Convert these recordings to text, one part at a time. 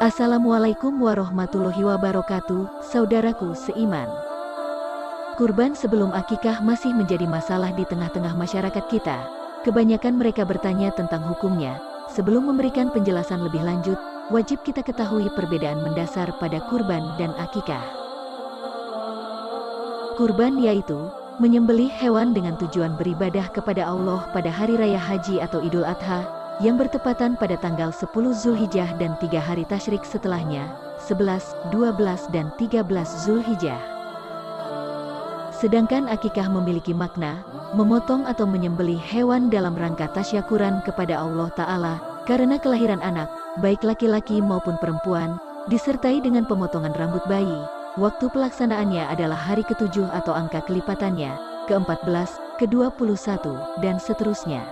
Assalamualaikum warahmatullahi wabarakatuh, saudaraku seiman. Kurban sebelum akikah masih menjadi masalah di tengah-tengah masyarakat kita. Kebanyakan mereka bertanya tentang hukumnya. Sebelum memberikan penjelasan lebih lanjut, wajib kita ketahui perbedaan mendasar pada kurban dan akikah. Kurban yaitu menyembelih hewan dengan tujuan beribadah kepada Allah pada hari raya haji atau Idul Adha, yang bertepatan pada tanggal 10 Zulhijjah dan 3 hari tasyrik setelahnya, 11, 12 dan 13 Zulhijjah. Sedangkan akikah memiliki makna, memotong atau menyembelih hewan dalam rangka tasyakuran kepada Allah Ta'ala, karena kelahiran anak, baik laki-laki maupun perempuan, disertai dengan pemotongan rambut bayi. Waktu pelaksanaannya adalah hari ke-7 atau angka kelipatannya, ke-14, ke-21, dan seterusnya.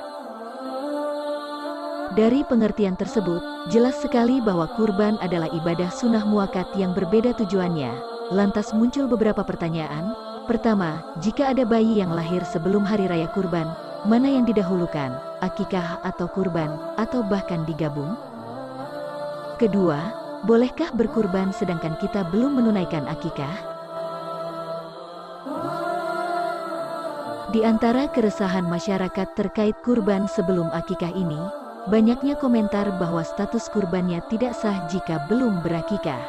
Dari pengertian tersebut, jelas sekali bahwa kurban adalah ibadah sunnah muakkad yang berbeda tujuannya. Lantas muncul beberapa pertanyaan. Pertama, jika ada bayi yang lahir sebelum hari raya kurban, mana yang didahulukan, akikah atau kurban, atau bahkan digabung? Kedua, bolehkah berkurban sedangkan kita belum menunaikan akikah? Di antara keresahan masyarakat terkait kurban sebelum akikah ini, banyaknya komentar bahwa status kurbannya tidak sah jika belum berakikah.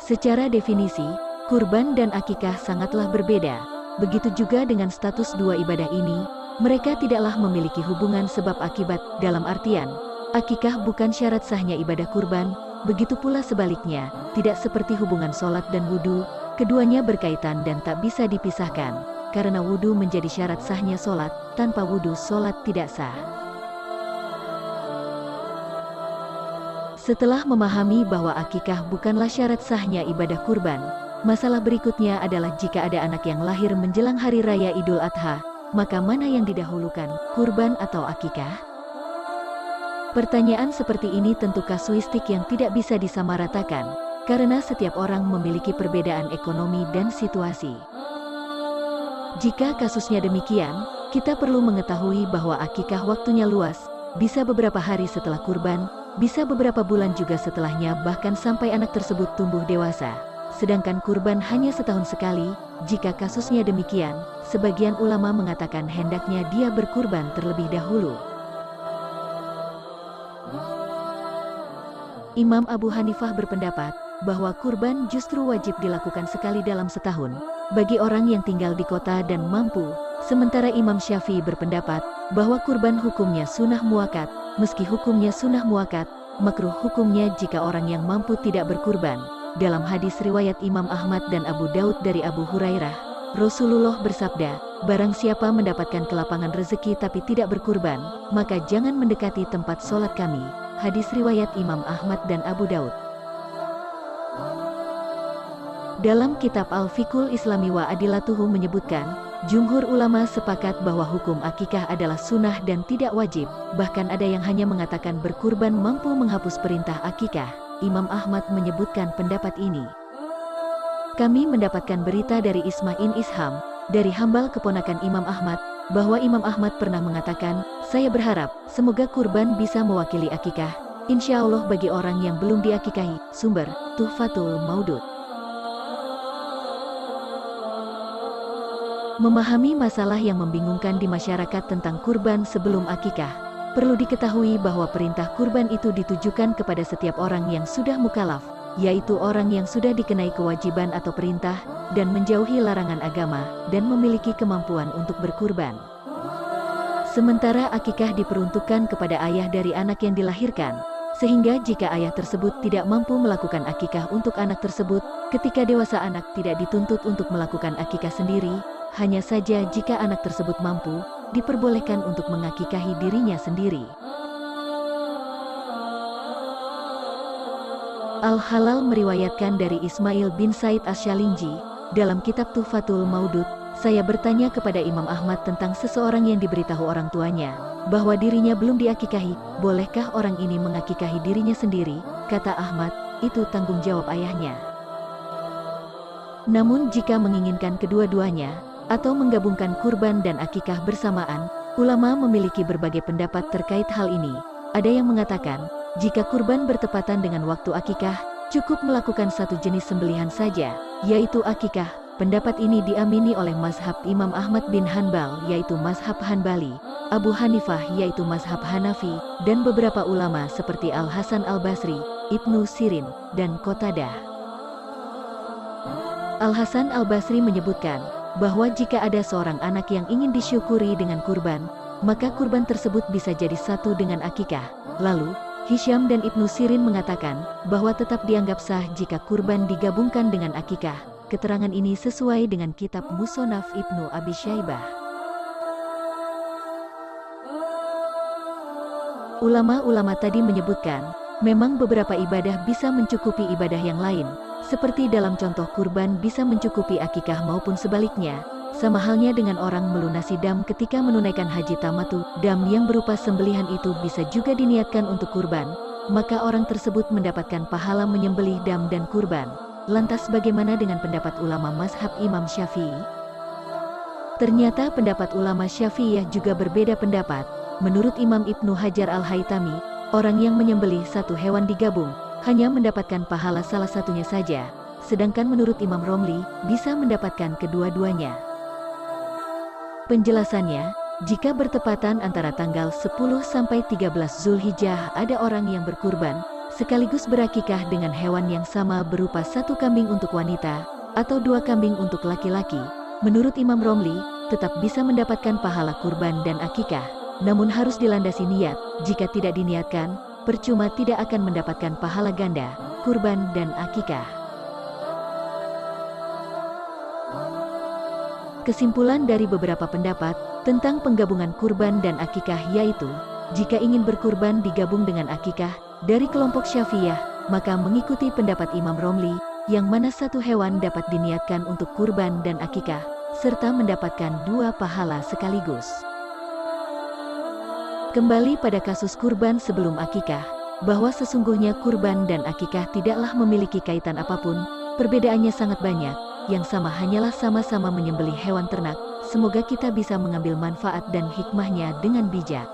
Secara definisi, kurban dan akikah sangatlah berbeda. Begitu juga dengan status dua ibadah ini, mereka tidaklah memiliki hubungan sebab akibat, dalam artian, akikah bukan syarat sahnya ibadah kurban, begitu pula sebaliknya, tidak seperti hubungan sholat dan wudhu, keduanya berkaitan dan tak bisa dipisahkan, karena wudhu menjadi syarat sahnya sholat, tanpa wudhu sholat tidak sah. Setelah memahami bahwa akikah bukanlah syarat sahnya ibadah kurban, masalah berikutnya adalah jika ada anak yang lahir menjelang hari raya Idul Adha, maka mana yang didahulukan, kurban atau akikah? Pertanyaan seperti ini tentu kasuistik yang tidak bisa disamaratakan, karena setiap orang memiliki perbedaan ekonomi dan situasi. Jika kasusnya demikian, kita perlu mengetahui bahwa akikah waktunya luas, bisa beberapa hari setelah kurban, bisa beberapa bulan juga setelahnya, bahkan sampai anak tersebut tumbuh dewasa. Sedangkan kurban hanya setahun sekali. Jika kasusnya demikian, sebagian ulama mengatakan hendaknya dia berkurban terlebih dahulu. Imam Abu Hanifah berpendapat bahwa kurban justru wajib dilakukan sekali dalam setahun bagi orang yang tinggal di kota dan mampu. Sementara Imam Syafi'i berpendapat bahwa kurban hukumnya sunnah muakkad. Meski hukumnya sunnah muakkad, makruh hukumnya jika orang yang mampu tidak berkurban. Dalam hadis riwayat Imam Ahmad dan Abu Daud dari Abu Hurairah, Rasulullah bersabda, barang siapa mendapatkan kelapangan rezeki tapi tidak berkurban, maka jangan mendekati tempat sholat kami. Hadis riwayat Imam Ahmad dan Abu Daud. Dalam kitab Al-Fiqhul Islami wa Adilatuhu menyebutkan, jumhur ulama sepakat bahwa hukum akikah adalah sunnah dan tidak wajib, bahkan ada yang hanya mengatakan berkurban mampu menghapus perintah akikah. Imam Ahmad menyebutkan pendapat ini. Kami mendapatkan berita dari Ismail Isham, dari hambal keponakan Imam Ahmad, bahwa Imam Ahmad pernah mengatakan, saya berharap, semoga kurban bisa mewakili akikah, insya Allah bagi orang yang belum diakikahi. Sumber, Tuhfatul Maudud. Memahami masalah yang membingungkan di masyarakat tentang kurban sebelum akikah, perlu diketahui bahwa perintah kurban itu ditujukan kepada setiap orang yang sudah mukalaf, yaitu orang yang sudah dikenai kewajiban atau perintah, dan menjauhi larangan agama, dan memiliki kemampuan untuk berkurban. Sementara akikah diperuntukkan kepada ayah dari anak yang dilahirkan, sehingga jika ayah tersebut tidak mampu melakukan akikah untuk anak tersebut, ketika dewasa anak tidak dituntut untuk melakukan akikah sendiri. Hanya saja jika anak tersebut mampu, diperbolehkan untuk mengakikahi dirinya sendiri. Al-Halal meriwayatkan dari Ismail bin Said Asy-Syalinji, dalam kitab Tuhfatul Maudud, saya bertanya kepada Imam Ahmad tentang seseorang yang diberitahu orang tuanya, bahwa dirinya belum diakikahi, bolehkah orang ini mengakikahi dirinya sendiri? Kata Ahmad, itu tanggung jawab ayahnya. Namun jika menginginkan kedua-duanya, atau menggabungkan kurban dan akikah bersamaan, ulama memiliki berbagai pendapat terkait hal ini. Ada yang mengatakan, jika kurban bertepatan dengan waktu akikah, cukup melakukan satu jenis sembelihan saja, yaitu akikah. Pendapat ini diamini oleh mazhab Imam Ahmad bin Hanbal yaitu mazhab Hanbali, Abu Hanifah yaitu mazhab Hanafi, dan beberapa ulama seperti Al-Hasan Al-Basri, Ibnu Sirin, dan Qatadah. Al-Hasan Al-Basri menyebutkan bahwa jika ada seorang anak yang ingin disyukuri dengan kurban, maka kurban tersebut bisa jadi satu dengan akikah. Lalu, Hisham dan Ibnu Sirin mengatakan bahwa tetap dianggap sah jika kurban digabungkan dengan akikah. Keterangan ini sesuai dengan kitab Musonaf Ibnu Abi Syaibah. Ulama-ulama tadi menyebutkan, memang beberapa ibadah bisa mencukupi ibadah yang lain, seperti dalam contoh kurban bisa mencukupi akikah maupun sebaliknya. Sama halnya dengan orang melunasi dam ketika menunaikan haji tamatu, dam yang berupa sembelihan itu bisa juga diniatkan untuk kurban, maka orang tersebut mendapatkan pahala menyembelih dam dan kurban. Lantas bagaimana dengan pendapat ulama mazhab Imam Syafi'i? Ternyata pendapat ulama Syafi'iyah juga berbeda pendapat. Menurut Imam Ibnu Hajar Al-Haytami, orang yang menyembelih satu hewan digabung, hanya mendapatkan pahala salah satunya saja, sedangkan menurut Imam Romli, bisa mendapatkan kedua-duanya. Penjelasannya, jika bertepatan antara tanggal 10 sampai 13 Zulhijjah ada orang yang berkurban, sekaligus berakikah dengan hewan yang sama berupa satu kambing untuk wanita, atau dua kambing untuk laki-laki, menurut Imam Romli, tetap bisa mendapatkan pahala kurban dan akikah, namun harus dilandasi niat. Jika tidak diniatkan, percuma, tidak akan mendapatkan pahala ganda, kurban dan akikah. Kesimpulan dari beberapa pendapat tentang penggabungan kurban dan akikah yaitu, jika ingin berkurban digabung dengan akikah, dari kelompok Syafi'iyah, maka mengikuti pendapat Imam Romli, yang mana satu hewan dapat diniatkan untuk kurban dan akikah, serta mendapatkan dua pahala sekaligus. Kembali pada kasus kurban sebelum akikah, bahwa sesungguhnya kurban dan akikah tidaklah memiliki kaitan apapun, perbedaannya sangat banyak. Yang sama hanyalah sama-sama menyembelih hewan ternak. Semoga kita bisa mengambil manfaat dan hikmahnya dengan bijak.